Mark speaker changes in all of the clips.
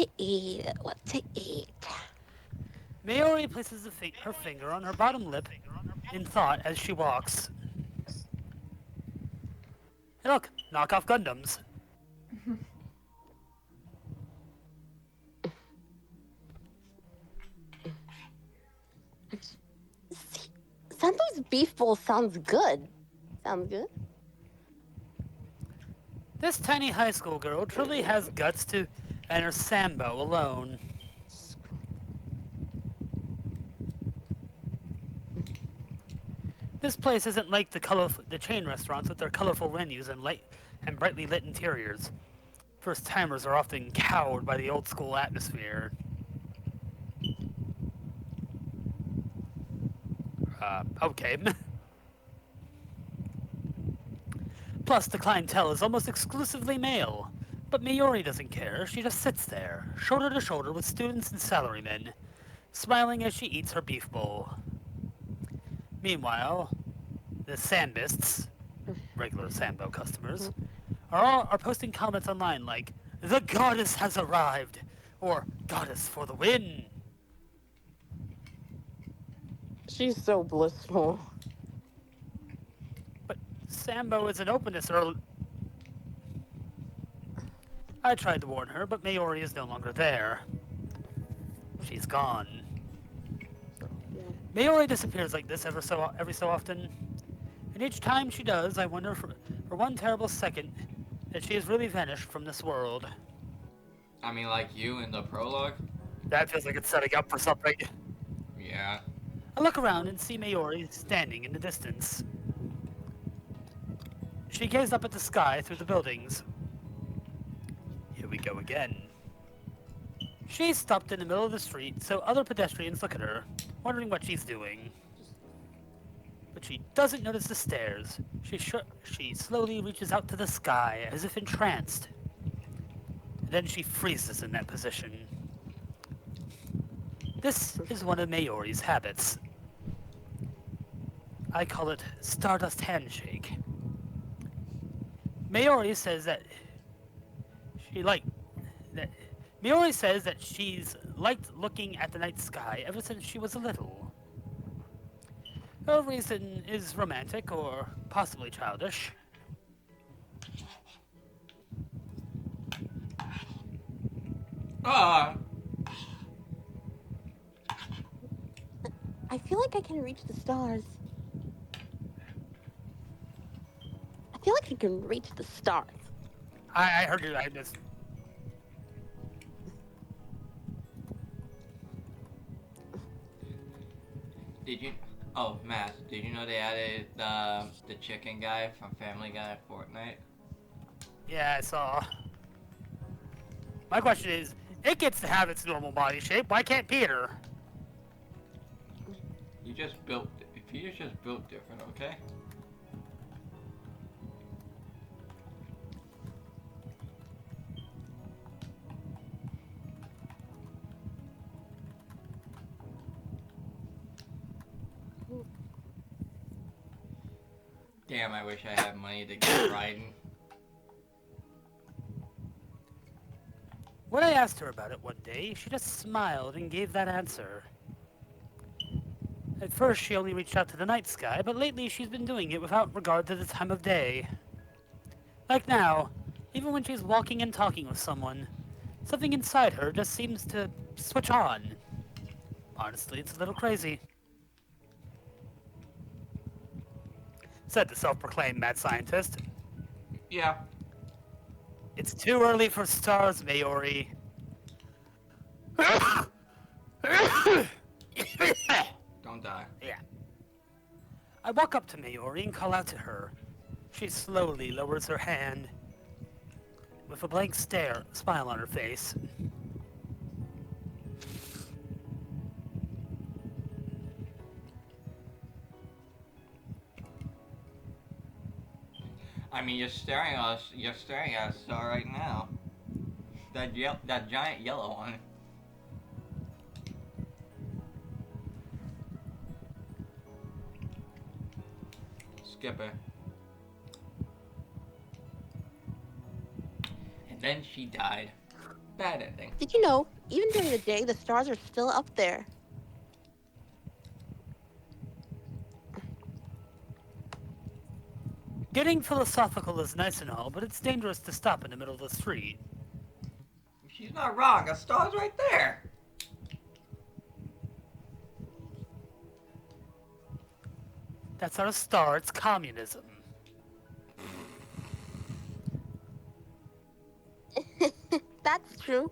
Speaker 1: to eat? What to eat?
Speaker 2: Maori places her finger on her bottom lip in thought as she walks. Hey look, knockoff Gundams.
Speaker 1: Santo's beef bowl sounds good. Sounds good.
Speaker 2: This tiny high school girl truly has guts to enter Sambo alone. This place isn't like the chain restaurants with their colorful menus and brightly lit interiors. First timers are often cowed by the old school atmosphere. Okay. Plus, the clientele is almost exclusively male. But Mayuri doesn't care. She just sits there, shoulder to shoulder with students and salarymen, smiling as she eats her beef bowl. Meanwhile, the Sambists, regular Sambo customers, are posting comments online like, "The goddess has arrived!" or "Goddess for the win!"
Speaker 1: She's so blissful.
Speaker 2: But Sambo isn't open this early. I tried to warn her, but Mayuri is no longer there. She's gone. Mayuri disappears like this every so often, and each time she does, I wonder for one terrible second that she has really vanished from this world.
Speaker 3: I mean, like you in the prologue?
Speaker 2: That feels like it's setting up for something.
Speaker 3: Yeah.
Speaker 2: I look around and see Mayuri standing in the distance. She gazed up at the sky through the buildings. Here we go again. She stopped in the middle of the street so other pedestrians look at her, wondering what she's doing. But she doesn't notice the stairs. She slowly reaches out to the sky as if entranced. Then she freezes in that position. This is one of Mayuri's habits. I call it Stardust Handshake. Mayuri says that Mayuri says that she's liked looking at the night sky ever since she was little. Her reason is romantic or possibly childish.
Speaker 3: Ah!
Speaker 1: I feel like I can reach the stars. I feel like I can reach the stars.
Speaker 2: I heard you. I just.
Speaker 3: Did you... Oh, Matt, did you know they added the chicken guy from Family Guy at Fortnite?
Speaker 2: Yeah, I saw. My question is, it gets to have its normal body shape. Why can't Peter?
Speaker 3: You just built... Peter's just built different, okay? Damn, I wish I had money to get riding.
Speaker 2: When I asked her about it one day, she just smiled and gave that answer. At first, she only reached out to the night sky, but lately she's been doing it without regard to the time of day. Like now, even when she's walking and talking with someone, something inside her just seems to switch on. Honestly, it's a little crazy. Said the self-proclaimed mad scientist.
Speaker 3: Yeah.
Speaker 2: It's too early for stars, Mayuri.
Speaker 3: Don't die.
Speaker 2: Yeah. I walk up to Mayuri and call out to her. She slowly lowers her hand, with a blank smile on her face.
Speaker 3: I mean, you're staring at us. You're staring at a star right now. That giant yellow one. Skip it. And then she died. bad ending.
Speaker 1: Did you know, even during the day, the stars are still up there?
Speaker 2: Getting philosophical is nice and all, but it's dangerous to stop in the middle of the street.
Speaker 3: She's not wrong. A star's right there.
Speaker 2: That's not a star, it's communism.
Speaker 1: That's true.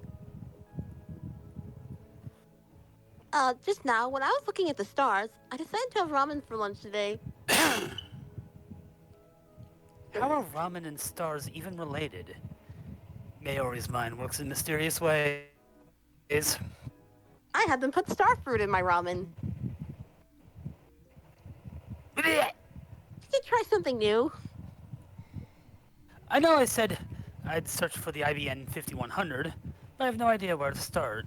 Speaker 1: Just now, when I was looking at the stars, I decided to have ramen for lunch today.
Speaker 2: How are ramen and stars even related? Maori's mind works in mysterious ways.
Speaker 1: I had them put star fruit in my ramen. Did you try something new?
Speaker 2: I know I said I'd search for the IBN5100, but I have no idea where to start.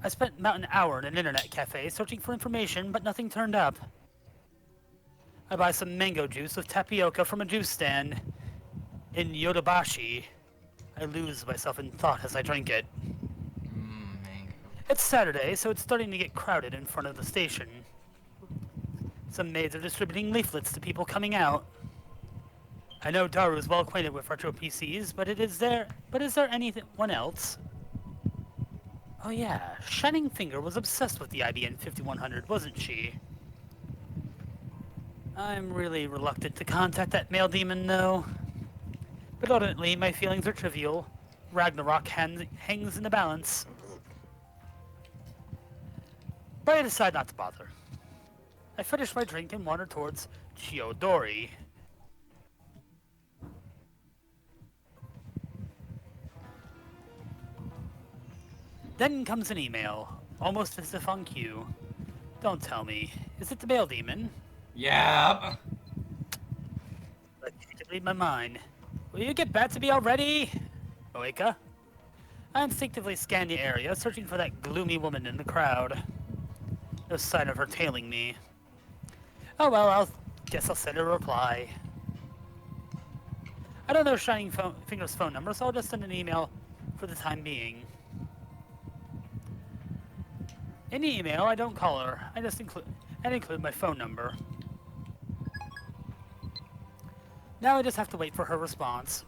Speaker 2: I spent about an hour in an internet cafe searching for information, but nothing turned up. I buy some mango juice with tapioca from a juice stand in Yodobashi. I lose myself in thought as I drink it.
Speaker 3: Mango.
Speaker 2: It's Saturday, so it's starting to get crowded in front of the station. Some maids are distributing leaflets to people coming out. I know Daru is well acquainted with retro PCs, but is there anyone else? Oh yeah, Shining Finger was obsessed with the IBN 5100, wasn't she? I'm really reluctant to contact that male demon, though. But ultimately, my feelings are trivial. Ragnarok hangs in the balance. But I decide not to bother. I finish my drink and wander towards Chiodori. Then comes an email, almost as if on cue. Don't tell me. Is it the male demon?
Speaker 3: Yeah.
Speaker 2: I can't read my mind. Will you get back to me already? Oeka? I instinctively scan the area, searching for that gloomy woman in the crowd. No sign of her tailing me. Oh well, guess I'll send her a reply. I don't know Shining Finger's phone number, so I'll just send an email for the time being. In the email, I don't call her. I just include my phone number. Now I just have to wait for her response.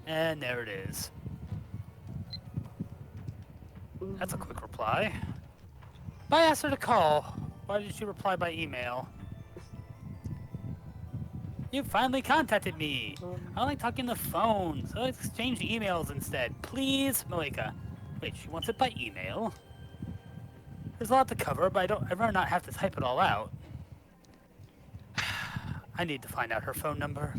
Speaker 2: And there it is. That's a quick reply. But I asked her to call. Why did she reply by email? You finally contacted me. I don't like talking on the phone, so let's exchange emails instead. Please, Moeka. Wait, she wants it by email? There's a lot to cover, but I'd rather not have to type it all out. I need to find out her phone number.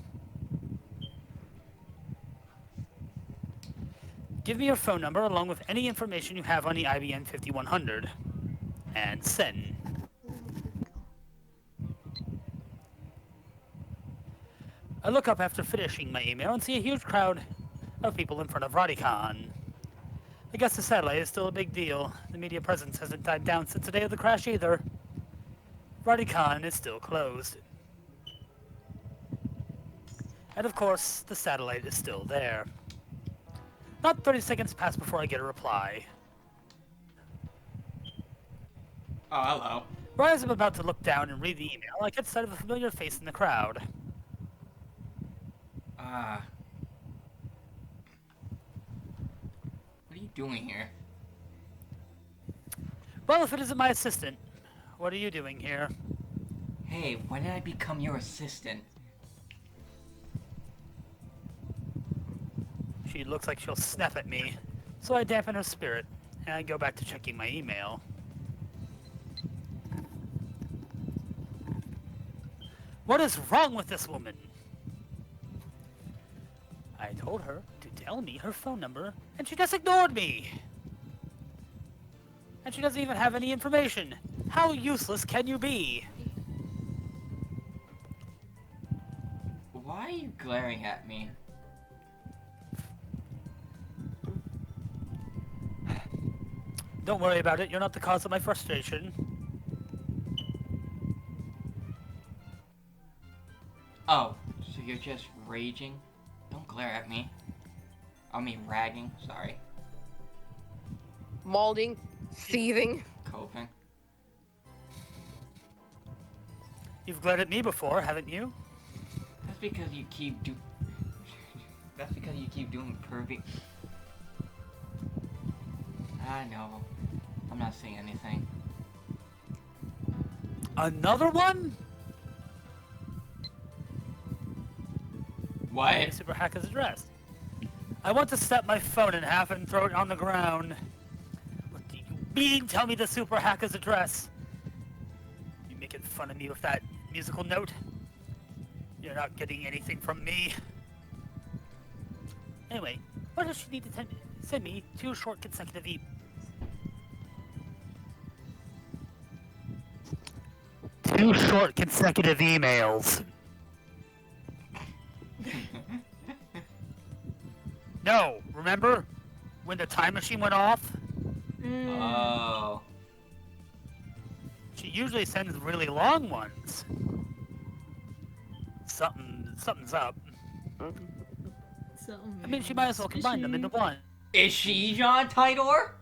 Speaker 2: Give me your phone number along with any information you have on the IBN 5100. And send. I look up after finishing my email and see a huge crowd of people in front of Radicon. I guess the satellite is still a big deal. The media presence hasn't died down since the day of the crash either. Radicon is still closed. And of course, the satellite is still there. Not 30 seconds pass before I get a reply.
Speaker 3: Oh, hello.
Speaker 2: Right as I'm about to look down and read the email, I catch sight of a familiar face in the crowd.
Speaker 3: What are you doing here?
Speaker 2: Well, if it isn't my assistant, what are you doing here?
Speaker 3: Hey, when did I become your assistant?
Speaker 2: She looks like she'll snap at me, so I dampen her spirit, and I go back to checking my email. What is wrong with this woman? I told her to tell me her phone number, and she just ignored me. And she doesn't even have any information. How useless can you be?
Speaker 3: Why are you glaring at me?
Speaker 2: Don't worry about it, you're not the cause of my frustration.
Speaker 3: Oh, so you're just raging? Don't glare at me. I mean ragging. Sorry.
Speaker 4: Malding, seething.
Speaker 3: Coping.
Speaker 2: You've glared at me before, haven't you?
Speaker 3: That's because you keep doing pervy. I know. I'm not saying anything.
Speaker 2: Another one?
Speaker 3: What?
Speaker 2: The super hacker's address. I want to snap my phone in half and throw it on the ground. What do you mean? Tell me the super hacker's address. You making fun of me with that musical note? You're not getting anything from me. Anyway, what does she need to send me 2 short consecutive emails? 2 short consecutive emails. No, remember when the time machine went off?
Speaker 3: Oh.
Speaker 2: She usually sends really long ones. Something's up. I mean, she might as well combine them into one.
Speaker 3: Is she John Tidor?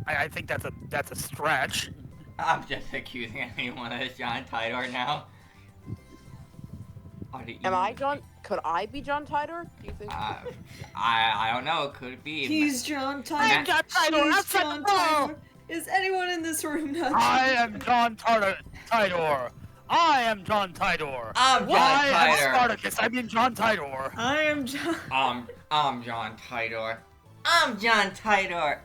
Speaker 2: I think that's a stretch.
Speaker 3: I'm just accusing anyone as John Tidor now.
Speaker 4: Am I John? Could I be John Tidor? Do you think?
Speaker 3: I don't know. Could it be?
Speaker 5: He's John Tidor.
Speaker 2: I'm John Tidor.
Speaker 5: She's
Speaker 2: Outside
Speaker 5: John
Speaker 2: the wall.
Speaker 5: Tidor. Is anyone in this room not?
Speaker 2: I am John Tidor. I am John Tidor.
Speaker 3: I'm John
Speaker 2: I am
Speaker 3: Tidor.
Speaker 2: Spartacus. I mean John Tidor.
Speaker 5: I am John.
Speaker 3: I'm John Tidor. I'm John Tidor.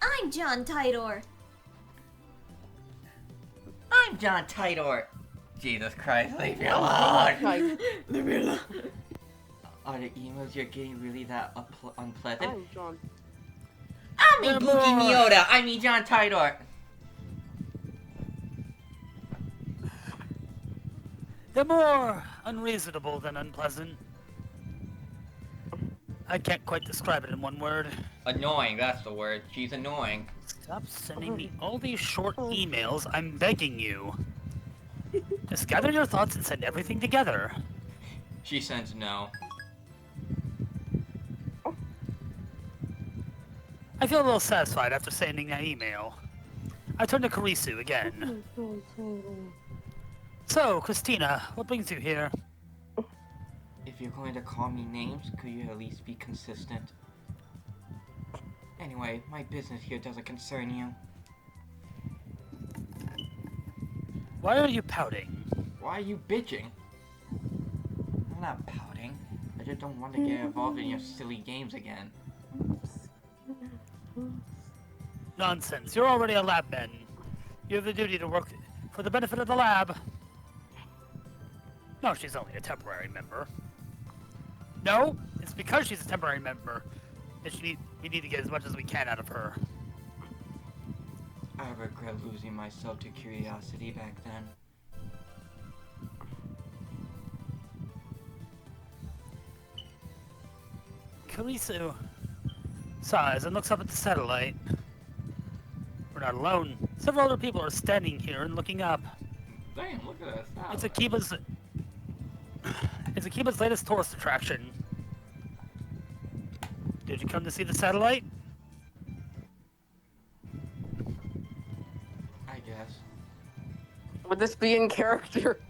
Speaker 6: I'm John Tidor.
Speaker 3: I'm John Tidor. Jesus Christ, leave me alone.
Speaker 5: Leave me alone.
Speaker 3: Are the emails you're getting really that unpleasant?
Speaker 4: I'm John.
Speaker 3: I mean Bookie Miota. I mean John Tidor.
Speaker 2: They're more unreasonable than unpleasant. I can't quite describe it in one word.
Speaker 3: Annoying, that's the word. She's annoying.
Speaker 2: Stop sending me all these short emails, I'm begging you. Just gather your thoughts and send everything together.
Speaker 3: She sends no.
Speaker 2: I feel a little satisfied after sending that email. I turn to Karisu again. So, Christina, what brings you here?
Speaker 3: If you're going to call me names, could you at least be consistent? Anyway, my business here doesn't concern you.
Speaker 2: Why are you pouting?
Speaker 3: Why are you bitching? I'm not pouting. I just don't want to get involved in your silly games again.
Speaker 2: Nonsense. You're already a lab man. You have the duty to work for the benefit of the lab. No, she's only a temporary member. No, it's because she's a temporary member that we need to get as much as we can out of her.
Speaker 3: I regret losing myself to curiosity back then.
Speaker 2: Karisu sighs and looks up at the satellite. We're not alone. Several other people are standing here and looking up.
Speaker 3: Damn, look at that.
Speaker 2: It's Akiba's latest tourist attraction. Did you come to see the satellite?
Speaker 3: I guess.
Speaker 4: Would this be in character?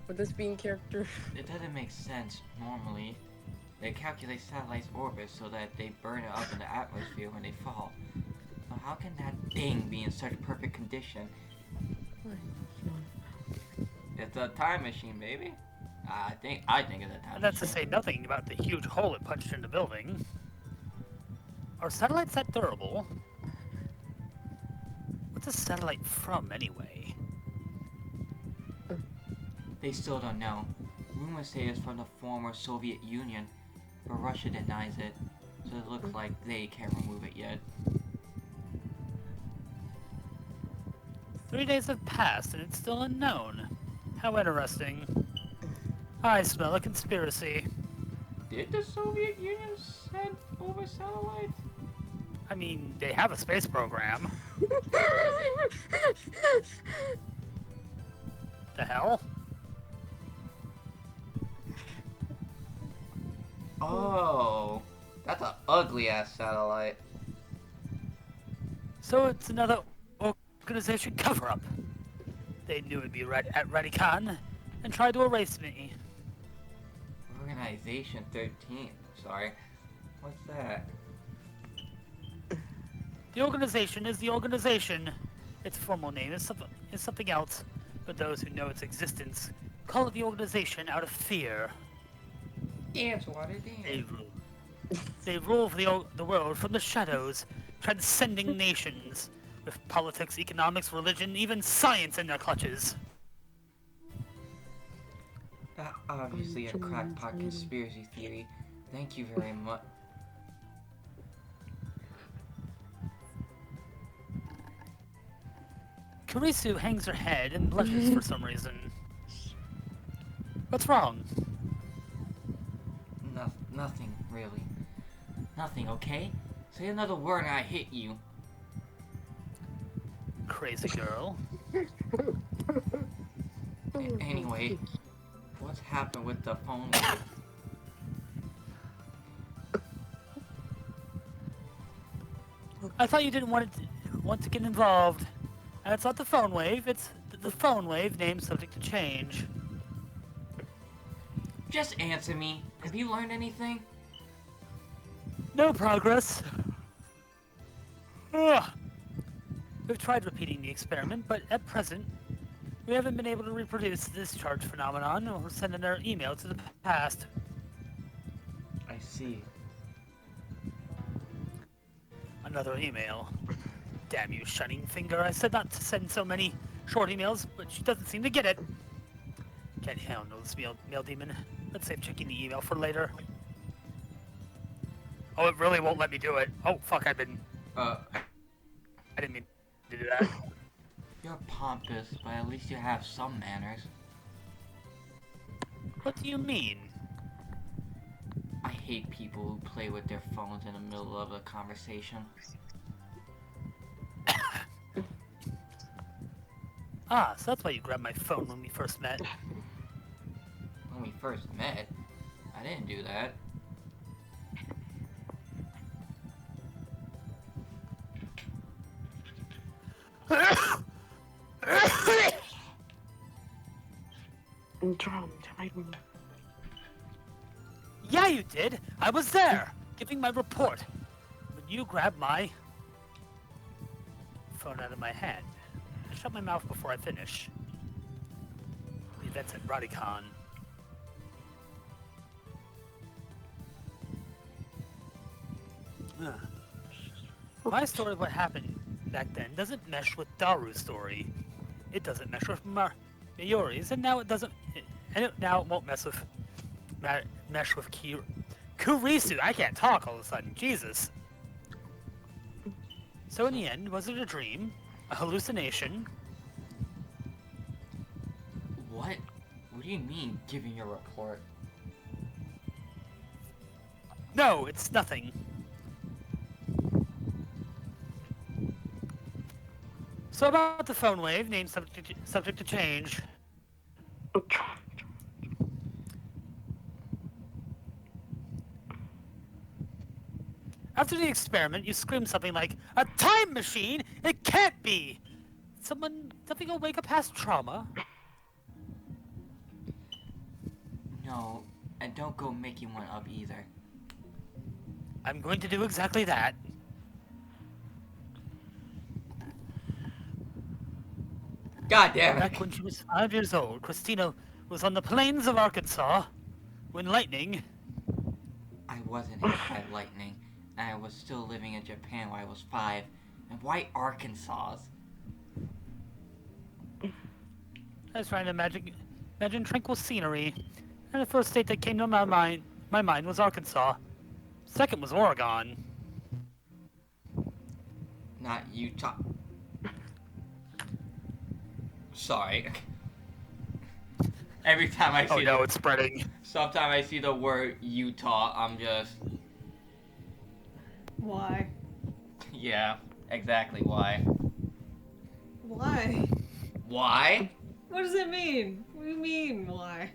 Speaker 4: Would this be in character?
Speaker 3: It doesn't make sense, normally. They calculate satellites' orbits so that they burn it up in the atmosphere when they fall. So how can that thing be in such perfect condition? It's a time machine, baby. I think it's a time
Speaker 2: And that's to
Speaker 3: machine.
Speaker 2: say nothing about the huge hole it punched in the building. Are satellites that durable? What's a satellite from, anyway?
Speaker 3: They still don't know. Rumors say it's from the former Soviet Union, but Russia denies it, so it looks like they can't remove it yet.
Speaker 2: 3 days have passed and it's still unknown. How interesting. I smell a conspiracy.
Speaker 3: Did the Soviet Union send over satellites?
Speaker 2: I mean, they have a space program. The hell?
Speaker 3: Oh, that's an ugly ass satellite.
Speaker 2: So it's another organization cover-up. They knew it'd be at Radicon and tried to erase me.
Speaker 3: Organization 13. Sorry. What's that?
Speaker 2: The organization is the organization. Its formal name is something else, but those who know its existence call it the organization out of fear.
Speaker 3: Dance, water, dance.
Speaker 2: They rule the world from the shadows, transcending nations, with politics, economics, religion, even science in their clutches.
Speaker 3: Obviously a crackpot conspiracy theory. Thank you very much.
Speaker 2: Karisu hangs her head and blushes for some reason. What's wrong?
Speaker 3: Nothing, really. Nothing, okay? Say another word and I hit you.
Speaker 2: Crazy girl.
Speaker 3: Anyway, what's happened with the phone?
Speaker 2: I thought you didn't want to get involved. And it's not the phone wave, it's the phone wave name subject to change.
Speaker 3: Just answer me. Have you learned anything?
Speaker 2: No progress. Ugh. We've tried repeating the experiment, but at present, we haven't been able to reproduce the discharge phenomenon or send another email to the past.
Speaker 3: I see.
Speaker 2: Another email. Damn you, Shining Finger. I said not to send so many short emails, but she doesn't seem to get it. Can't handle this mail demon. Let's save checking the email for later. Oh, it really won't let me do it. Oh, fuck, I didn't mean to do that.
Speaker 3: You're pompous, but at least you have some manners.
Speaker 2: What do you mean?
Speaker 3: I hate people who play with their phones in the middle of a conversation.
Speaker 2: Ah, so that's why you grabbed my phone when we first met.
Speaker 3: When we first met, I didn't do that.
Speaker 2: Yeah, you did. I was there, giving my report. When you grabbed my phone out of my hand. Shut my mouth before I finish. The event's at Radicon. My story of what happened back then doesn't mesh with Daru's story. It doesn't mesh with Mayuri's, and now it doesn't. Now it won't mesh with Kurisu. I can't talk all of a sudden. Jesus. So in the end, was it a dream? A hallucination?
Speaker 3: What? What do you mean, giving your report?
Speaker 2: No, it's nothing. So about the phone wave, name subject to change. After the experiment, you screamed something like, "A time machine? It can't be!" Something will wake up past trauma?
Speaker 3: No, and don't go making one up either.
Speaker 2: I'm going to do exactly that.
Speaker 3: God damn it!
Speaker 2: Back when she was 5 years old, Christina was on the plains of Arkansas when lightning...
Speaker 3: I wasn't hit by lightning, and I was still living in Japan when I was 5. And why Arkansas?
Speaker 2: I was trying to imagine tranquil scenery, and the first state that came to my mind was Arkansas. Second was Oregon.
Speaker 3: Not Utah. Sorry. Every time I see
Speaker 2: Oh no, it's spreading.
Speaker 3: sometimes I see the word Utah, I'm just...
Speaker 5: Why?
Speaker 3: Yeah, exactly why.
Speaker 5: Why?
Speaker 3: Why?
Speaker 5: What does it mean? What do you mean, why?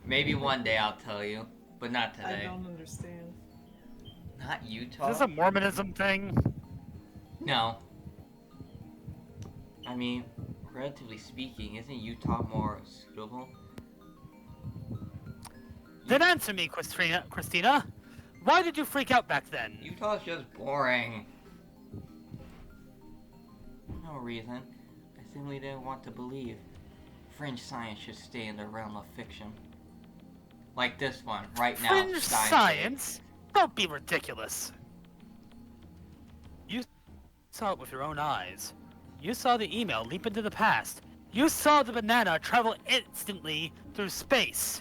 Speaker 3: Maybe one day I'll tell you. But not
Speaker 5: I
Speaker 3: today.
Speaker 5: don't understand.
Speaker 3: Not
Speaker 2: Is
Speaker 3: Utah?
Speaker 2: this a Mormonism thing?
Speaker 3: No. I mean, relatively speaking, isn't Utah more suitable?
Speaker 2: Then answer me, Christina. Why did you freak out back then?
Speaker 3: Utah's just boring. No reason. I simply didn't want to believe. Fringe science should stay in the realm of fiction. Like this one, right now.
Speaker 2: Fringe
Speaker 3: Steins
Speaker 2: science? Don't be ridiculous. You saw it with your own eyes. You saw the email leap into the past. You saw the banana travel instantly through space.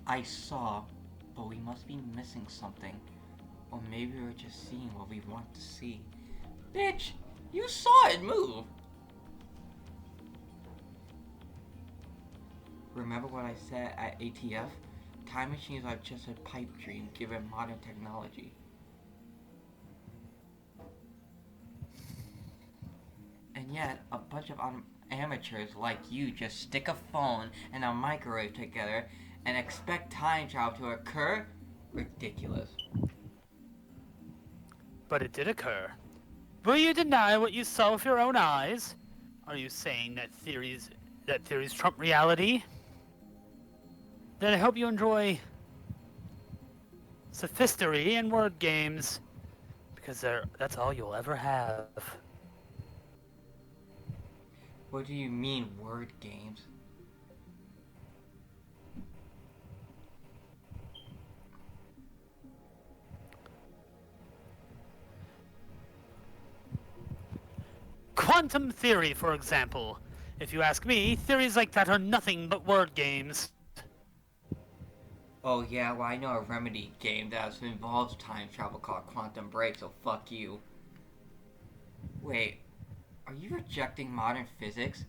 Speaker 3: I saw, but we must be missing something. Or maybe we're just seeing what we want to see. Bitch, you saw it move! Remember what I said at ATF? Time machines are just a pipe dream given modern technology. And yet, a bunch of amateurs like you just stick a phone and a microwave together and expect time travel to occur? Ridiculous.
Speaker 2: But it did occur. Will you deny what you saw with your own eyes? Are you saying that theories trump reality? Then I hope you enjoy sophistery and word games, because that's all you'll ever have.
Speaker 3: What do you mean, word games?
Speaker 2: Quantum theory, for example. If you ask me, theories like that are nothing but word games.
Speaker 3: Oh yeah, well I know a Remedy game that involves time travel called Quantum Break, so fuck you. Wait, are you rejecting modern physics?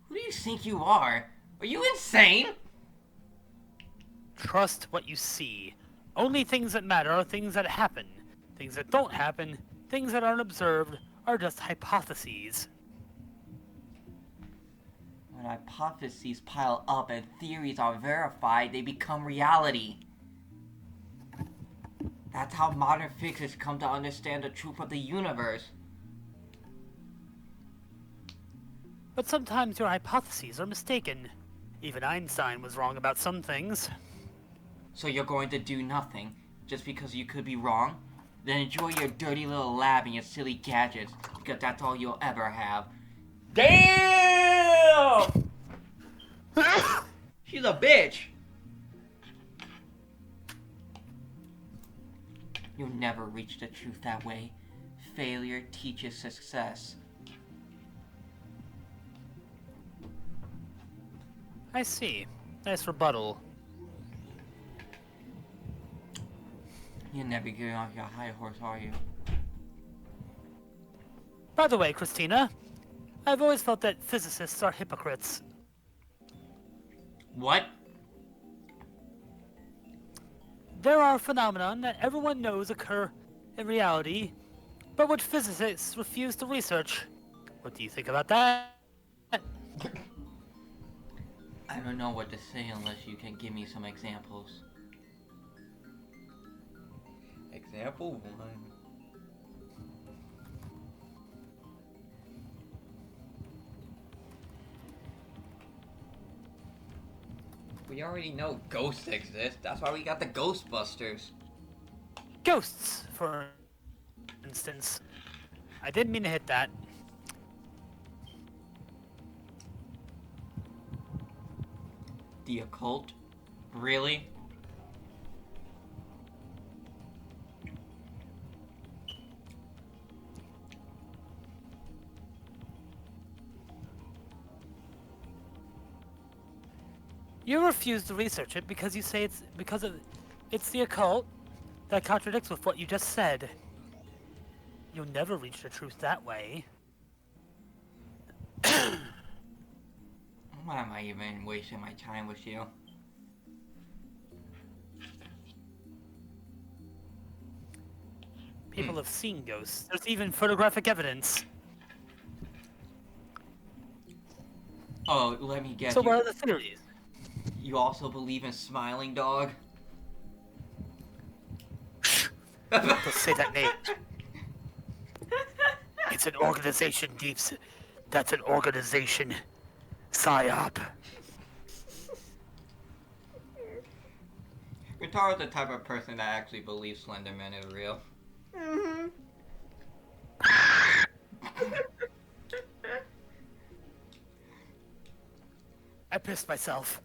Speaker 3: Who do you think you are? Are you insane?
Speaker 2: Trust what you see. Only things that matter are things that happen. Things that don't happen, things that aren't observed, are just hypotheses.
Speaker 3: When hypotheses pile up and theories are verified, they become reality. That's how modern physicists come to understand the truth of the universe.
Speaker 2: But sometimes your hypotheses are mistaken. Even Einstein was wrong about some things.
Speaker 3: So you're going to do nothing, just because you could be wrong? Then enjoy your dirty little lab and your silly gadgets, because that's all you'll ever have. Damn! She's a bitch! You'll never reach the truth that way. Failure teaches success.
Speaker 2: I see. Nice rebuttal.
Speaker 3: You're never getting off your high horse, are you?
Speaker 2: By the way, Christina, I've always felt that physicists are hypocrites.
Speaker 3: What?
Speaker 2: There are phenomena that everyone knows occur in reality, but which physicists refuse to research. What do you think about that?
Speaker 3: I don't know what to say unless you can give me some examples. Example 1. We already know ghosts exist. That's why we got the Ghostbusters.
Speaker 2: Ghosts, for instance. I didn't mean to hit that.
Speaker 3: The occult? Really?
Speaker 2: You refuse to research it because you say it's the occult. That contradicts with what you just said. You'll never reach the truth that way.
Speaker 3: Why am I even wasting my time with you?
Speaker 2: People have seen ghosts. There's even photographic evidence.
Speaker 3: Oh, let me guess.
Speaker 2: So what are the theories?
Speaker 3: You also believe in smiling dog?
Speaker 2: Don't say that name. It's an organization, Deeps. That's an organization. PSYOP.
Speaker 3: Ritaro's the type of person that actually believes Slenderman is real.
Speaker 5: Mm-hmm.
Speaker 2: I pissed myself.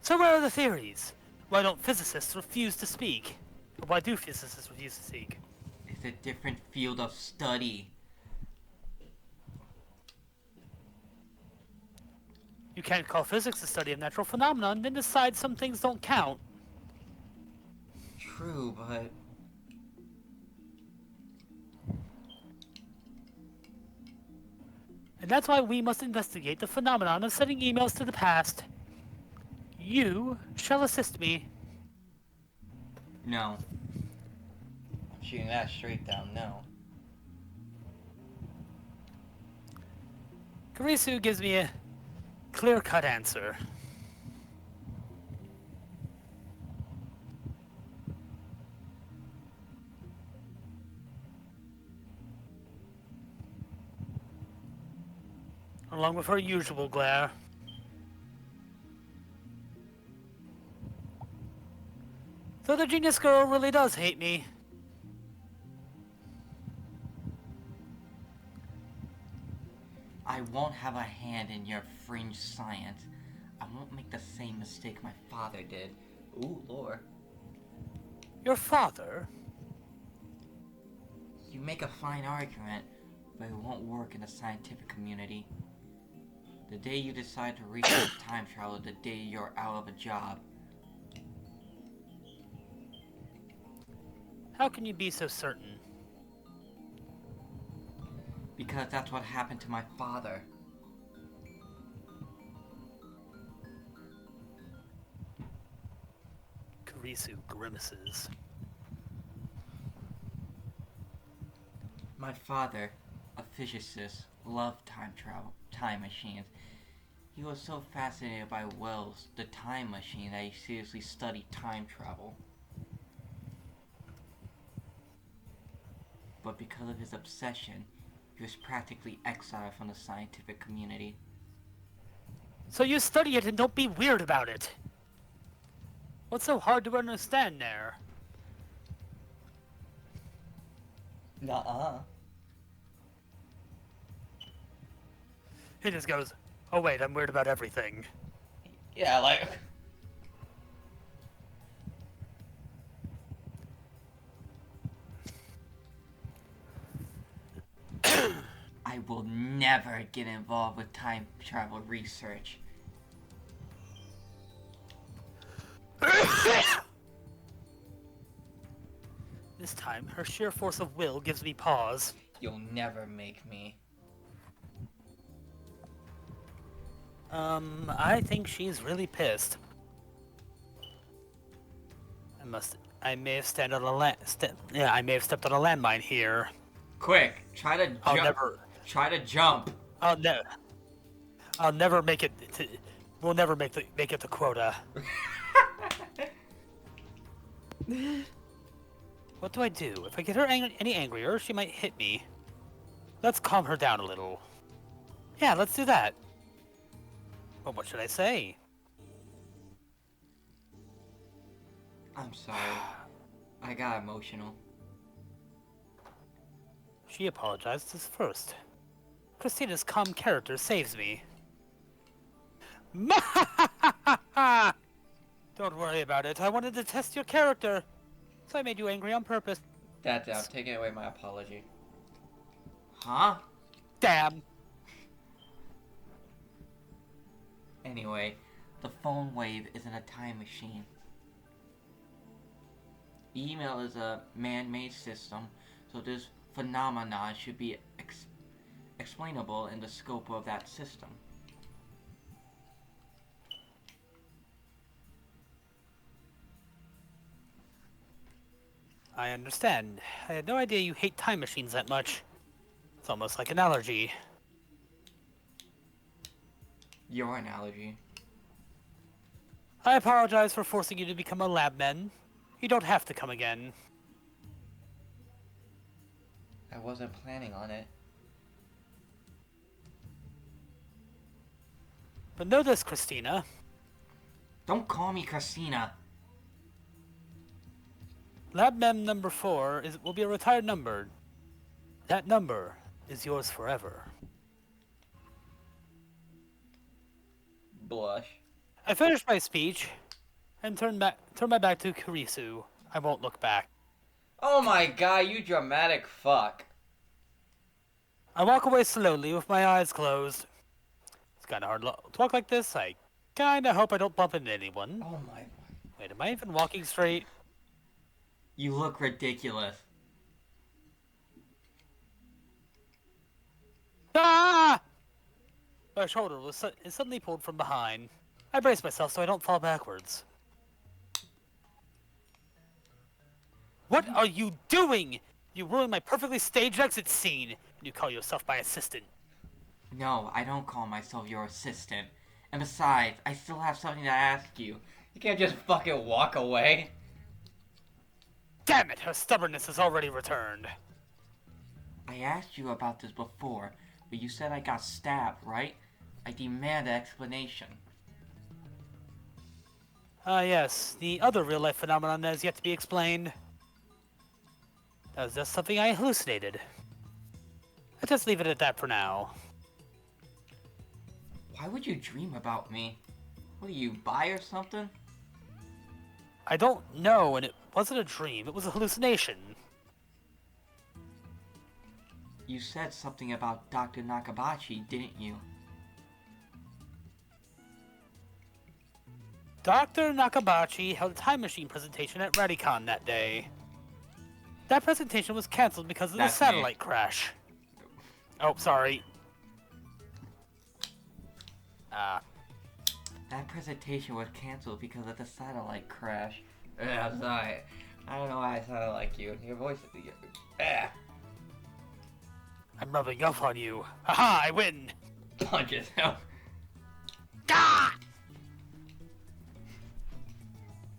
Speaker 2: So what are the theories? Why don't physicists refuse to speak? Or why do physicists refuse to speak?
Speaker 3: It's a different field of study.
Speaker 2: You can't call physics a study of natural phenomena and then decide some things don't count.
Speaker 3: True, but...
Speaker 2: And that's why we must investigate the phenomenon of sending emails to the past. You shall assist me.
Speaker 3: No. I'm shooting that straight down, no.
Speaker 2: Karisu gives me a clear-cut answer. Along with her usual glare. So the genius girl really does hate me.
Speaker 3: I won't have a hand in your fringe science. I won't make the same mistake my father did. Ooh, lore.
Speaker 2: Your father?
Speaker 3: You make a fine argument, but it won't work in the scientific community. The day you decide to research time travel, the day you're out of a job.
Speaker 2: How can you be so certain?
Speaker 3: Because that's what happened to my father.
Speaker 2: Karisu grimaces.
Speaker 3: My father, a physicist, loved time travel, time machines. He was so fascinated by Wells, the time machine, that he seriously studied time travel. But because of his obsession, he was practically exiled from the scientific community.
Speaker 2: So you study it and don't be weird about it. What's so hard to understand there?
Speaker 3: Nuh-uh.
Speaker 2: He just goes, oh wait, I'm weird about everything.
Speaker 3: Yeah, like... I will never get involved with time travel research.
Speaker 2: This time, her sheer force of will gives me pause.
Speaker 3: You'll never make me.
Speaker 2: I think she's really pissed. I may have stepped on a landmine here.
Speaker 3: Quick, try to jump. Try to jump.
Speaker 2: I'll never make it we'll never make it the quota. What do I do? If I get her any angrier, she might hit me. Let's calm her down a little. Yeah, let's do that. Well, what should I say?
Speaker 3: I'm sorry. I got emotional.
Speaker 2: She apologizes first. Christina's calm character saves me. Don't worry about it. I wanted to test your character, so I made you angry on purpose.
Speaker 3: That's it. I'm taking away my apology. Huh?
Speaker 2: Damn.
Speaker 3: Anyway, the phone wave isn't a time machine. Email is a man-made system, so this phenomenon should be explainable in the scope of that system.
Speaker 2: I understand. I had no idea you hate time machines that much. It's almost like an allergy.
Speaker 3: Your analogy.
Speaker 2: I apologize for forcing you to become a labman. You don't have to come again.
Speaker 3: I wasn't planning on it.
Speaker 2: But know this, Christina.
Speaker 3: Don't call me Christina.
Speaker 2: Labman number 4 will be a retired number. That number is yours forever.
Speaker 3: Blush.
Speaker 2: I finished my speech and turned my back to Kurisu. I won't look back.
Speaker 3: Oh my god, you dramatic fuck.
Speaker 2: I walk away slowly with my eyes closed. It's kind of hard to walk like this. I kind of hope I don't bump into anyone.
Speaker 3: Oh my.
Speaker 2: Wait, am I even walking straight?
Speaker 3: You look ridiculous.
Speaker 2: Ah! My shoulder is suddenly pulled from behind. I brace myself so I don't fall backwards. What are you doing? You ruined my perfectly staged exit scene, and you call yourself my assistant.
Speaker 3: No, I don't call myself your assistant. And besides, I still have something to ask you. You can't just fucking walk away.
Speaker 2: Damn it, her stubbornness has already returned.
Speaker 3: I asked you about this before, but you said I got stabbed, right? I demand an explanation.
Speaker 2: Yes, the other real-life phenomenon that has yet to be explained. That was just something I hallucinated. Let's just leave it at that for now.
Speaker 3: Why would you dream about me? What are you, bi or something?
Speaker 2: I don't know, and it wasn't a dream, it was a hallucination.
Speaker 3: You said something about Dr. Nakabachi, didn't you?
Speaker 2: Dr. Nakabachi held a time machine presentation at Radicon that day. That presentation was cancelled because of the
Speaker 3: That's
Speaker 2: satellite crash. Oh, sorry.
Speaker 3: That presentation was cancelled because of the satellite crash. I'm sorry. I don't know why I sounded like you. Your voice is...
Speaker 2: I'm rubbing off on you. Haha, I win!
Speaker 3: Punches him.
Speaker 2: Gah!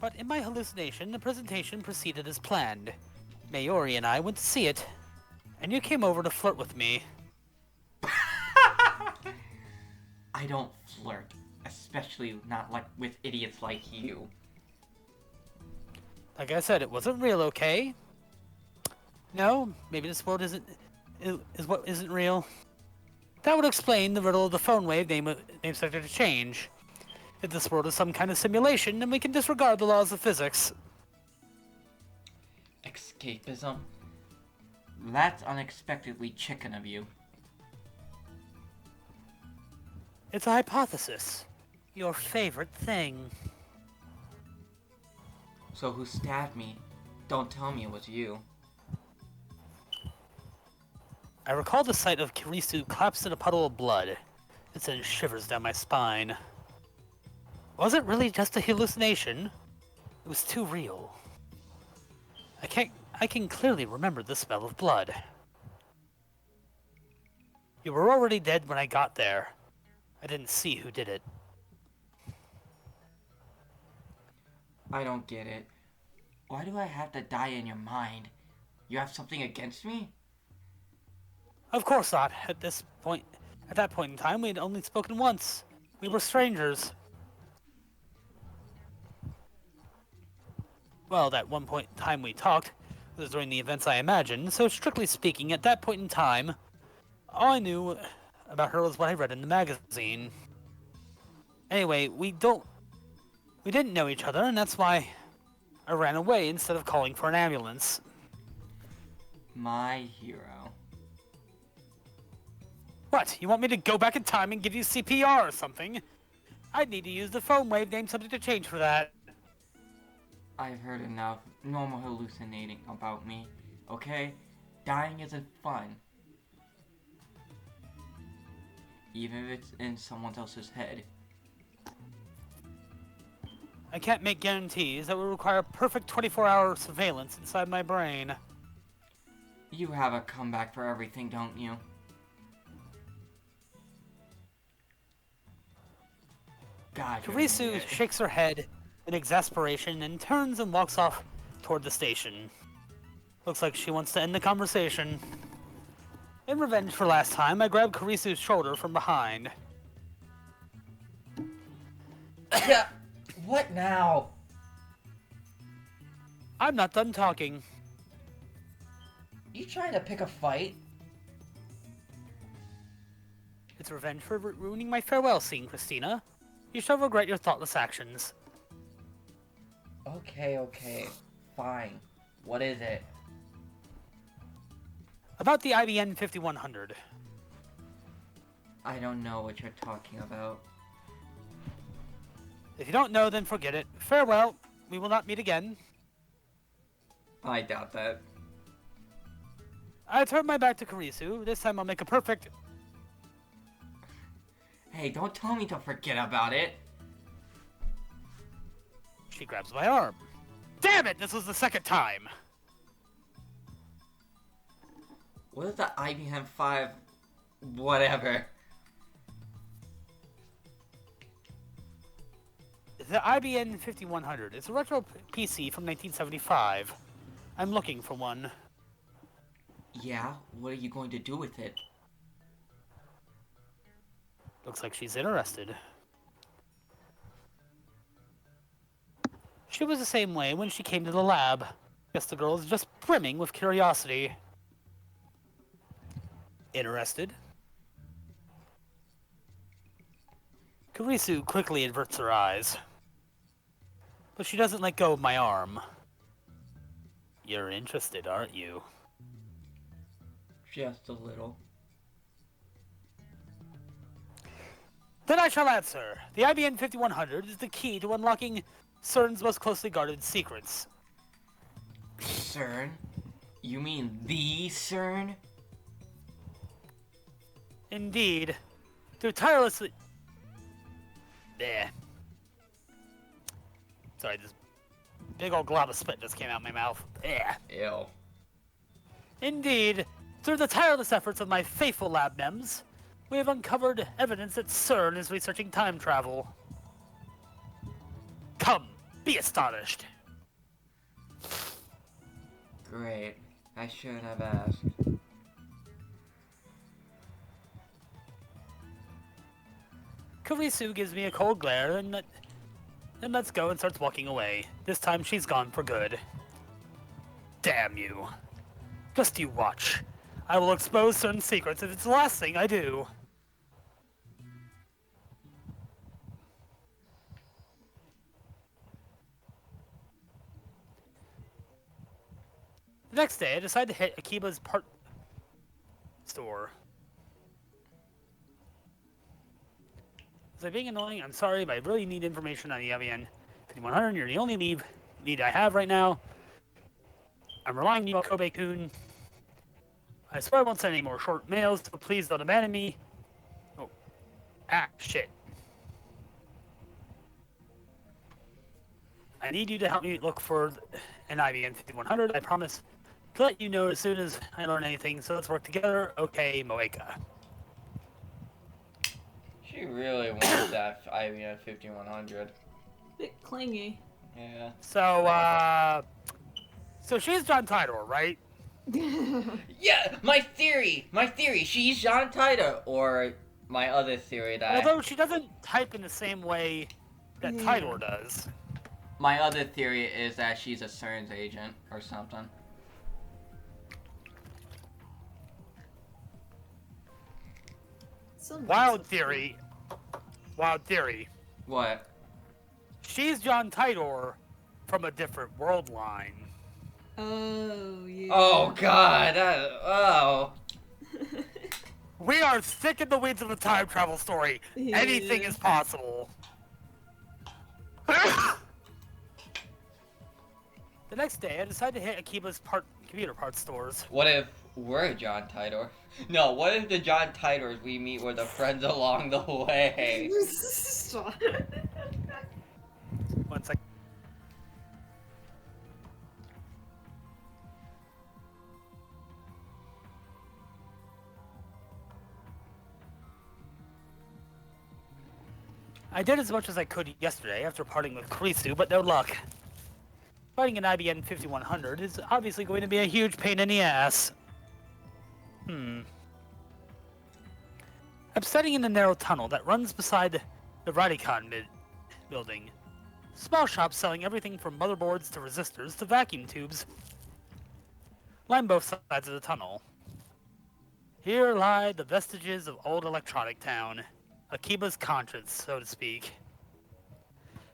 Speaker 2: But in my hallucination, the presentation proceeded as planned. Mayuri and I went to see it, and you came over to flirt with me.
Speaker 3: I don't flirt. Especially not like with idiots like you.
Speaker 2: Like I said, it wasn't real, okay? No, maybe this world is what isn't real. That would explain the riddle of the phone wave name sector to change. If this world is some kind of simulation, then we can disregard the laws of physics.
Speaker 3: Escapism? That's unexpectedly chicken of you.
Speaker 2: It's a hypothesis. Your favorite thing.
Speaker 3: So who stabbed me? Don't tell me it was you.
Speaker 2: I recall the sight of Kirisu collapsed in a puddle of blood. It sent shivers down my spine. Was it really just a hallucination? It was too real. I can clearly remember the smell of blood. You were already dead when I got there. I didn't see who did it.
Speaker 3: I don't get it. Why do I have to die in your mind? You have something against me?
Speaker 2: Of course not. At that point in time, we had only spoken once. We were strangers. Well, that one point in time we talked was during the events I imagined, so strictly speaking, at that point in time, all I knew about her was what I read in the magazine. Anyway, we didn't know each other, and that's why I ran away instead of calling for an ambulance.
Speaker 3: My hero.
Speaker 2: What, you want me to go back in time and give you CPR or something? I'd need to use the phone wave name subject to change for that.
Speaker 3: I've heard enough normal hallucinating about me, okay? Dying isn't fun. Even if it's in someone else's head.
Speaker 2: I can't make guarantees that would require perfect 24-hour surveillance inside my brain.
Speaker 3: You have a comeback for everything, don't you? God, you're an
Speaker 2: Karisu
Speaker 3: idiot.
Speaker 2: shakes her head in exasperation and turns and walks off toward the station. Looks like she wants to end the conversation. In revenge for last time, I grab Karisu's shoulder from behind.
Speaker 3: Yeah. What now?
Speaker 2: I'm not done talking.
Speaker 3: You trying to pick a fight?
Speaker 2: It's revenge for ruining my farewell scene, Christina. You shall regret your thoughtless actions.
Speaker 3: Okay. Fine. What is it?
Speaker 2: About the IBN5100.
Speaker 3: I don't know what you're talking about.
Speaker 2: If you don't know, then forget it. Farewell. We will not meet again.
Speaker 3: I doubt that.
Speaker 2: I turn my back to Karisu. This time I'll make a perfect...
Speaker 3: Hey, don't tell me to forget about it.
Speaker 2: She grabs my arm. Damn it! This was the second time!
Speaker 3: What is the IBM 5... whatever?
Speaker 2: The IBN5100. It's a retro PC from 1975. I'm looking for one.
Speaker 3: Yeah? What are you going to do with it?
Speaker 2: Looks like she's interested. She was the same way when she came to the lab. Guess the girl is just brimming with curiosity. Interested? Karisu quickly averts her eyes. But she doesn't let go of my arm. You're interested, aren't you?
Speaker 3: Just a little.
Speaker 2: Then I shall answer. The IBN 5100 is the key to unlocking CERN's most closely guarded secrets.
Speaker 3: CERN? You mean the CERN?
Speaker 2: Indeed. Through tirelessly... There. Sorry, this big old glob of spit just came out my mouth. Yeah.
Speaker 3: Ew.
Speaker 2: Indeed, through the tireless efforts of my faithful lab mems, we have uncovered evidence that CERN is researching time travel. Come, be astonished.
Speaker 3: Great. I should have asked.
Speaker 2: Karisu gives me a cold glare and lets go and starts walking away. This time she's gone for good. Damn you. Just you watch. I will expose certain secrets if it's the last thing I do. The next day, I decide to hit Akiba's part store. Is I being annoying? I'm sorry, but I really need information on the IBN 5100. You're the only lead I have right now. I'm relying on you, Kobe-kun. I swear I won't send any more short mails, so please don't abandon me. Oh. Ah, shit. I need you to help me look for an IBN 5100. I promise to let you know as soon as I learn anything, so let's work together. Okay, Moeka.
Speaker 3: She really wants that IBM 5100.
Speaker 5: Bit clingy.
Speaker 3: Yeah.
Speaker 2: So she's John Tidor, right?
Speaker 3: Yeah, my theory! She's John Titor! Or my other theory that
Speaker 2: Although she doesn't type in the same way that Tidor does.
Speaker 3: my other theory is that she's a CERN's agent or something.
Speaker 2: Wild theory. Wild theory.
Speaker 3: What?
Speaker 2: She's John Tidor from a different world line.
Speaker 5: Oh, yeah.
Speaker 3: Oh god, oh.
Speaker 2: We are thick in the weeds of a time travel story.
Speaker 5: Yeah.
Speaker 2: Anything is possible. The next day, I decide to hit Akiba's computer parts stores.
Speaker 3: What if we're John Titor? No, what if the John Titors we meet were the friends along the way?
Speaker 5: Stop.
Speaker 2: One sec. I did as much as I could yesterday after parting with Kurisu, but no luck. Fighting an IBN5100 is obviously going to be a huge pain in the ass. I'm standing in the narrow tunnel that runs beside the Radicon building. Small shops selling everything from motherboards to resistors to vacuum tubes line both sides of the tunnel. Here lie the vestiges of old Electronic Town, Akiba's conscience, so to speak.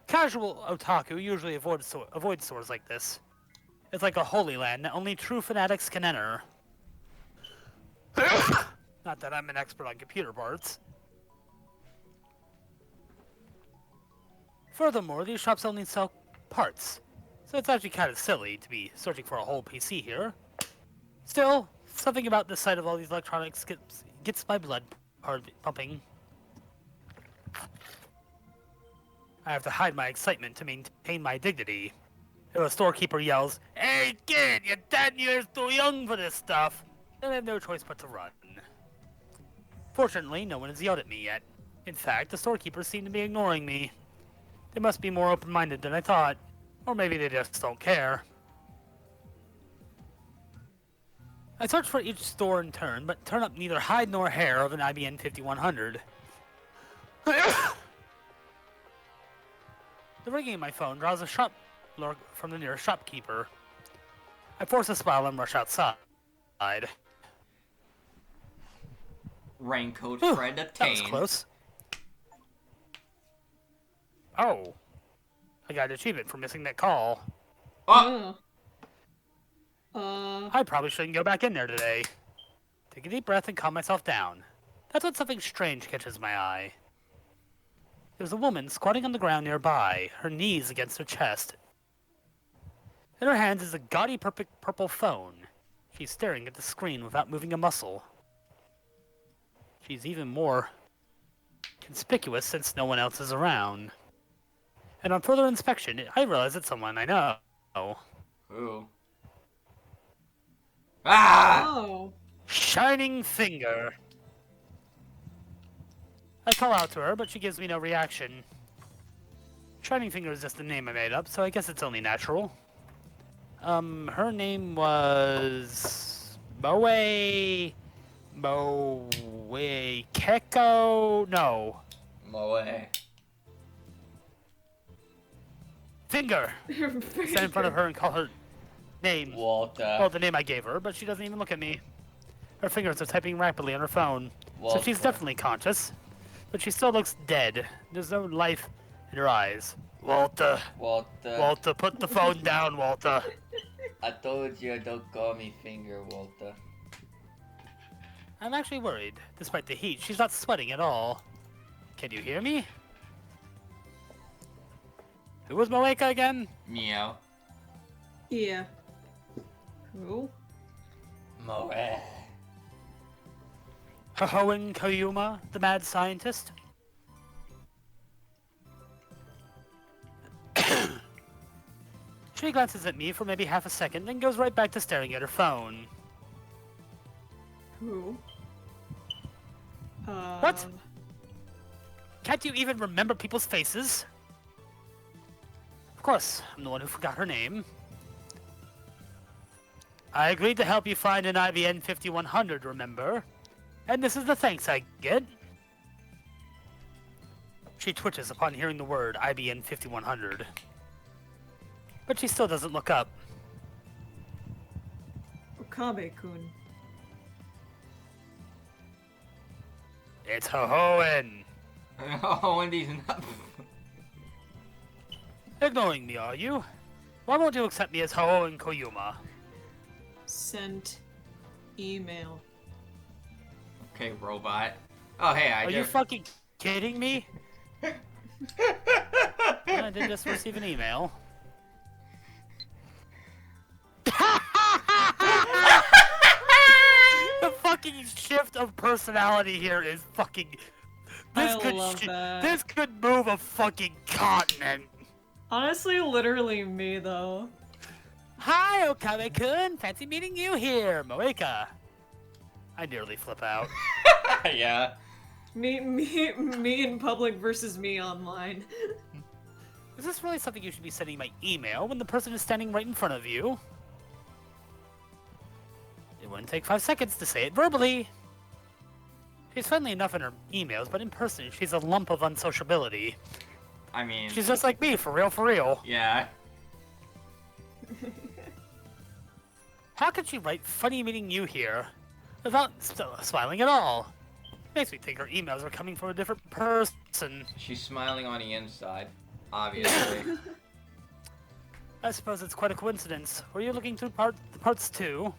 Speaker 2: Casual otaku usually avoid stores like this. It's like a holy land that only true fanatics can enter. Not that I'm an expert on computer parts. Furthermore, these shops only sell parts, so it's actually kind of silly to be searching for a whole PC here. Still, something about the sight of all these electronics gets my blood pumping. I have to hide my excitement to maintain my dignity. If a storekeeper yells, "Hey kid, you're 10 years too young for this stuff," then I have no choice but to run. Fortunately, no one has yelled at me yet. In fact, the storekeepers seem to be ignoring me. They must be more open-minded than I thought. Or maybe they just don't care. I search for each store in turn, but turn up neither hide nor hair of an IBN5100. The ringing of my phone draws a shop lurk from the nearest shopkeeper. I force a smile and rush outside.
Speaker 3: Raincoat
Speaker 2: Whew,
Speaker 3: Fred
Speaker 2: that was
Speaker 3: attained.
Speaker 2: close. Oh. I got an achievement for missing that call.
Speaker 3: Oh!
Speaker 2: I probably shouldn't go back in there today. Take a deep breath and calm myself down. That's when something strange catches my eye. There's a woman squatting on the ground nearby, her knees against her chest. In her hands is a gaudy purple phone. She's staring at the screen without moving a muscle. She's even more conspicuous since no one else is around. And on further inspection, I realize it's someone I know.
Speaker 3: Ooh. Ah!
Speaker 5: Oh.
Speaker 2: Shining Finger. I call out to her, but she gives me no reaction. Shining Finger is just a name I made up, so I guess it's only natural. Her name was... Moe Keko? No.
Speaker 3: Moe.
Speaker 2: Finger! Stand in front of her and call her name.
Speaker 3: Walter.
Speaker 2: Well, the name I gave her, but she doesn't even look at me. Her fingers are typing rapidly on her phone, so she's definitely conscious. But she still looks dead. There's no life in her eyes. Walter, put the phone down, Walter.
Speaker 3: I told you don't call me Finger, Walter.
Speaker 2: I'm actually worried. Despite the heat, she's not sweating at all. Can you hear me? Who was Moeka again?
Speaker 3: Meow.
Speaker 5: Yeah. Who?
Speaker 3: Moe.
Speaker 2: Hohoen Koyuma, the mad scientist? She glances at me for maybe half a second, then goes right back to staring at her phone.
Speaker 5: Who?
Speaker 2: What? Can't you even remember people's faces? Of course, I'm the one who forgot her name. I agreed to help you find an IBN5100, remember? And this is the thanks I get. She twitches upon hearing the word IBN5100. But she still doesn't look up.
Speaker 5: Okabe-kun.
Speaker 2: It's Hohoen.
Speaker 3: Oh, and he's not.
Speaker 2: Ignoring me, are you? Why won't you accept me as Hohoen Koyuma?
Speaker 5: Sent email.
Speaker 3: Okay, robot. Oh, hey, I
Speaker 2: Are you fucking kidding me? I did just receive an email. The fucking shift of personality here is fucking...
Speaker 5: I love that.
Speaker 2: This could move a fucking continent.
Speaker 5: Honestly, literally me though.
Speaker 2: Hi, Okabe-kun. Fancy meeting you here, Moeka. I nearly flip out.
Speaker 3: Yeah.
Speaker 5: Me in public versus me online.
Speaker 2: Is this really something you should be sending by email when the person is standing right in front of you? It wouldn't take 5 seconds to say it verbally. She's friendly enough in her emails, but in person, she's a lump of unsociability.
Speaker 3: I mean...
Speaker 2: She's just like me, for real, for real.
Speaker 3: Yeah.
Speaker 2: How could she write funny meeting you here without smiling at all? Makes me think her emails are coming from a different person.
Speaker 3: She's smiling on the inside, obviously.
Speaker 2: I suppose it's quite a coincidence. Were you looking through parts too?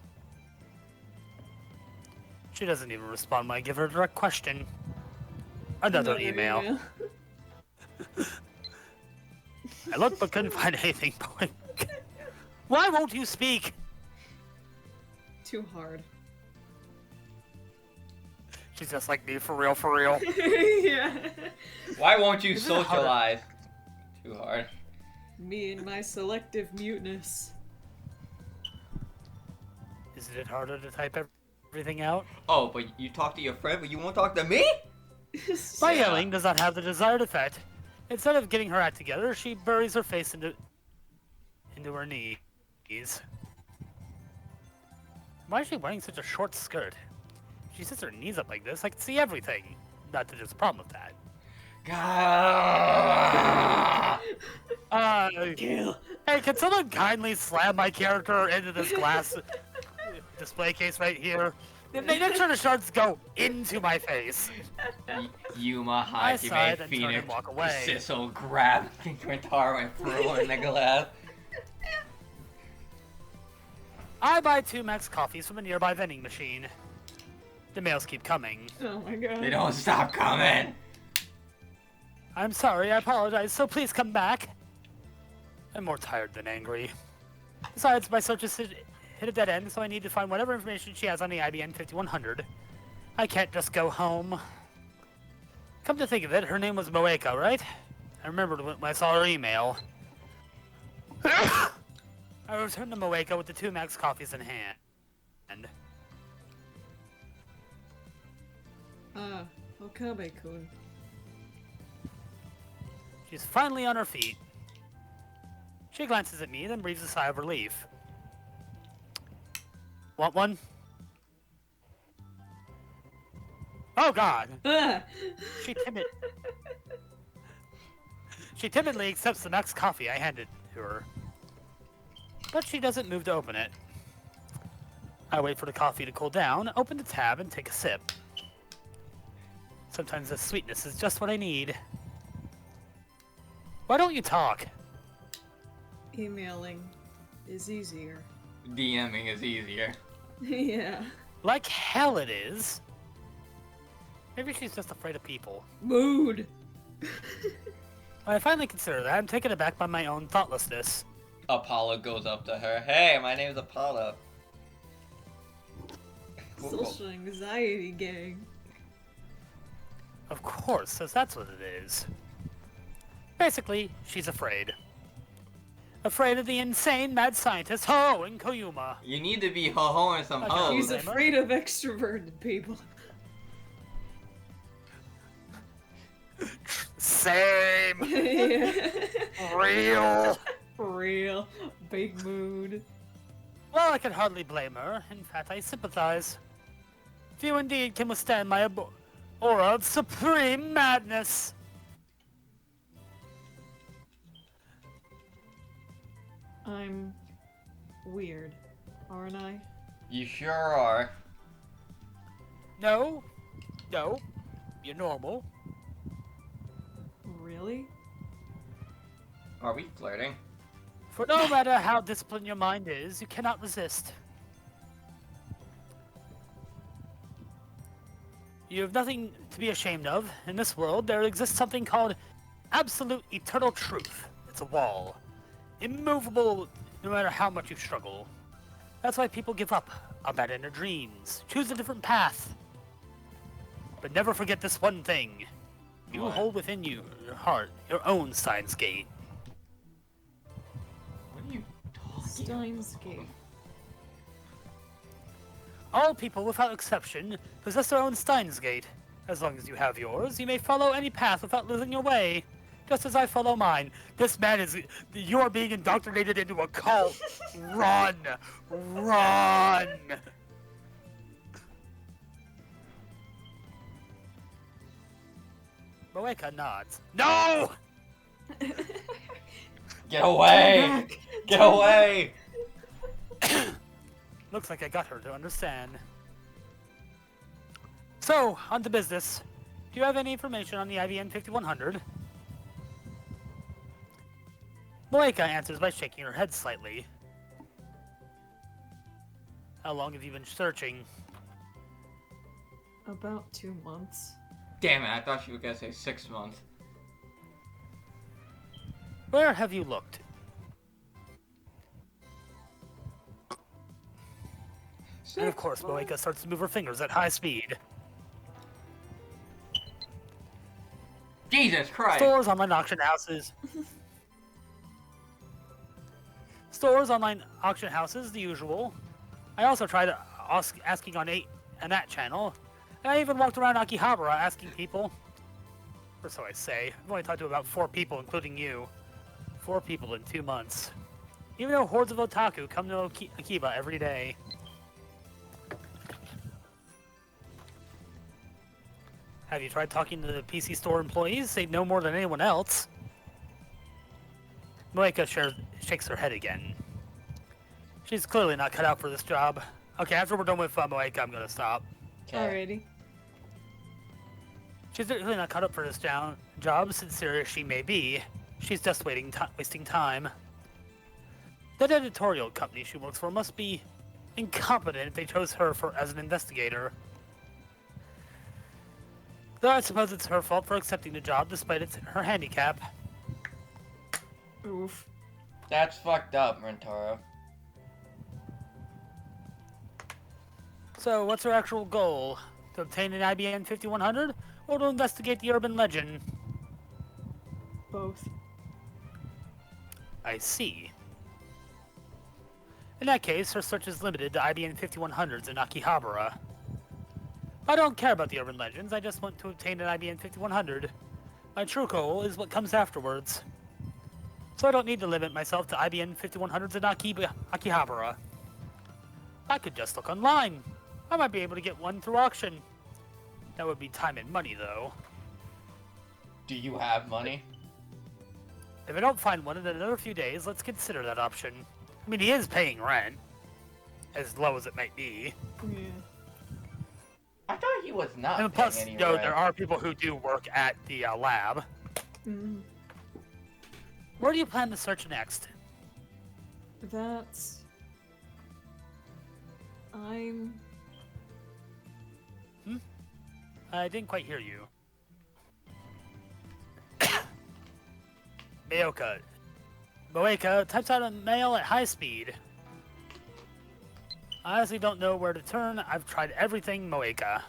Speaker 2: She doesn't even respond when I give her a direct question. Another email. I looked but couldn't find anything. Why won't you speak?
Speaker 5: Too hard.
Speaker 2: She's just like me, for real, for real.
Speaker 5: Yeah.
Speaker 3: Why won't you
Speaker 2: Isn't it hard?
Speaker 3: socialize? Too hard.
Speaker 5: Me and my selective muteness.
Speaker 2: Isn't it harder to type everything out?
Speaker 3: Oh, but you talk to your friend, but you won't talk to me?
Speaker 2: My
Speaker 3: Yeah.
Speaker 2: yelling does not have the desired effect. Instead of getting her act together, she buries her face into her knees. Why is she wearing such a short skirt? She sits her knees up like this, I can see everything. Not that there's a problem with that.
Speaker 5: Kill.
Speaker 2: Hey, can someone kindly slam my character into this glass display case right here? Make sure the shards go into my face.
Speaker 3: Yuma
Speaker 2: I
Speaker 3: Hajime
Speaker 2: sighed and turned
Speaker 3: Phoenix
Speaker 2: and walked away.
Speaker 3: Sissel grabbed Quintaro and threw her in the glass.
Speaker 2: I buy 2 max coffees from a nearby vending machine. The mails keep coming.
Speaker 5: Oh my god.
Speaker 3: They don't stop coming.
Speaker 2: I'm sorry, I apologize, so please come back. I'm more tired than angry. Besides, my search has hit a dead end, so I need to find whatever information she has on the IBN5100. I can't just go home. Come to think of it, her name was Moeka, right? I remembered when I saw her email. I returned to Moeka with the 2 max coffees in hand.
Speaker 5: Ah, Okabe-kun.
Speaker 2: She's finally on her feet. She glances at me, then breathes a sigh of relief. Want one? Oh God!
Speaker 5: Ah!
Speaker 2: She timidly accepts the max coffee I handed to her. But she doesn't move to open it. I wait for the coffee to cool down, open the tab, and take a sip. Sometimes the sweetness is just what I need. Why don't you talk?
Speaker 5: Emailing is easier.
Speaker 3: DMing is easier.
Speaker 5: Yeah.
Speaker 2: Like hell it is. Maybe she's just afraid of people.
Speaker 5: Mood.
Speaker 2: When I finally consider that, I'm taken aback by my own thoughtlessness.
Speaker 3: Apollo goes up to her. Hey, my name's Apollo.
Speaker 5: Social anxiety gang.
Speaker 2: Of course, as that's what it is. Basically, she's afraid. Afraid of the insane mad scientist Ho in Koyuma.
Speaker 3: You need to be ho-hoing some
Speaker 2: Okay.
Speaker 3: hoes.
Speaker 5: He's afraid of extroverted people.
Speaker 2: Same.
Speaker 5: Yeah.
Speaker 2: Real.
Speaker 5: Real. Big mood.
Speaker 2: Well, I can hardly blame her. In fact, I sympathize. Few indeed can withstand my aura of supreme madness.
Speaker 5: I'm weird, aren't I?
Speaker 3: You sure are.
Speaker 2: No, you're normal.
Speaker 5: Really?
Speaker 3: Are we flirting?
Speaker 2: For no matter how disciplined your mind is, you cannot resist. You have nothing to be ashamed of. In this world, there exists something called absolute eternal truth. It's a wall. Immovable no matter how much you struggle. That's why people give up, abandon their dreams, choose a different path. But never forget this one thing. You
Speaker 3: What?
Speaker 2: hold within you, your heart, your own Steins Gate.
Speaker 3: What are you talking
Speaker 5: Steins Gate.
Speaker 2: All people, without exception, possess their own Steins Gate. As long as you have yours, you may follow any path without losing your way. Just as I follow mine. This man is... You are being indoctrinated into a cult. Run! Run! Moeka nods. No!
Speaker 3: Get away! Get away!
Speaker 2: Looks like I got her to understand. So, on to business. Do you have any information on the IBN5100? Moeka answers by shaking her head slightly. How long have you been searching?
Speaker 5: About 2 months.
Speaker 3: Damn it, I thought she was gonna say 6 months.
Speaker 2: Where have you looked? And of course, Moeka starts to move her fingers at high speed.
Speaker 3: Jesus Christ!
Speaker 2: Stores, online auction houses. Stores, online auction houses, the usual. I also tried asking on that channel. And I even walked around Akihabara asking people. Or so I say. I've only talked to about 4 people, including you. 4 people in 2 months. Even though hordes of otaku come to Akiba every day. Have you tried talking to the PC store employees? They know more than anyone else. Moeka shakes her head again. She's clearly not cut out for this job. Okay, after we're done with Moeka, I'm gonna stop.
Speaker 5: Alrighty.
Speaker 2: She's clearly not cut up for this job, sincere as she may be. She's just wasting time. That editorial company she works for must be incompetent if they chose her as an investigator. Though I suppose it's her fault for accepting the job despite her handicap.
Speaker 5: Oof.
Speaker 3: That's fucked up, Rentaro.
Speaker 2: So, what's her actual goal? To obtain an IBN 5100? Or to investigate the urban legend?
Speaker 5: Both.
Speaker 2: I see. In that case, her search is limited to IBN 5100s in Akihabara. I don't care about the urban legends, I just want to obtain an IBN 5100. My true goal is what comes afterwards. So I don't need to limit myself to IBN 5100s in Akihabara. I could just look online. I might be able to get one through auction. That would be time and money, though.
Speaker 3: Do you have money?
Speaker 2: If I don't find one in another few days, let's consider that option. I mean, he is paying rent. As low as it might be.
Speaker 5: Yeah.
Speaker 3: I thought he was not
Speaker 2: And plus,
Speaker 3: paying any
Speaker 2: there
Speaker 3: rent.
Speaker 2: are people who do work at the lab.
Speaker 5: Mm.
Speaker 2: Where do you plan to search next?
Speaker 5: That's... I'm...
Speaker 2: I didn't quite hear you. Moeka types out a mail at high speed. I honestly don't know where to turn. I've tried everything, Moeka.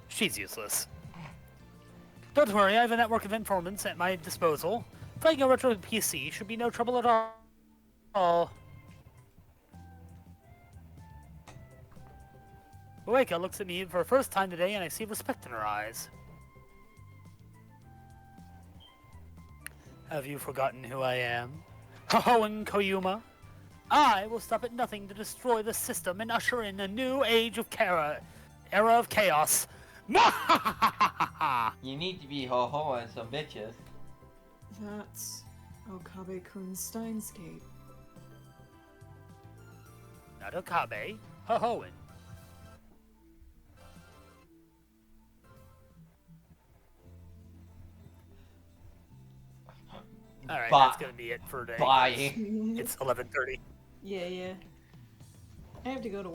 Speaker 2: She's useless. Don't worry, I have a network of informants at my disposal. Finding a retro PC should be no trouble at all. Moeka looks at me for the first time today and I see respect in her eyes. Have you forgotten who I am? Hohoen Koyuma? I will stop at nothing to destroy the system and usher in a new age of era of chaos.
Speaker 3: You need to be ho-ho and some bitches.
Speaker 5: That's Okabe-kun's Steins Gate.
Speaker 2: Not Okabe, Hohoen. Alright, that's gonna be it for today.
Speaker 3: Bye.
Speaker 2: It's 11:30.
Speaker 5: Yeah. I have to go to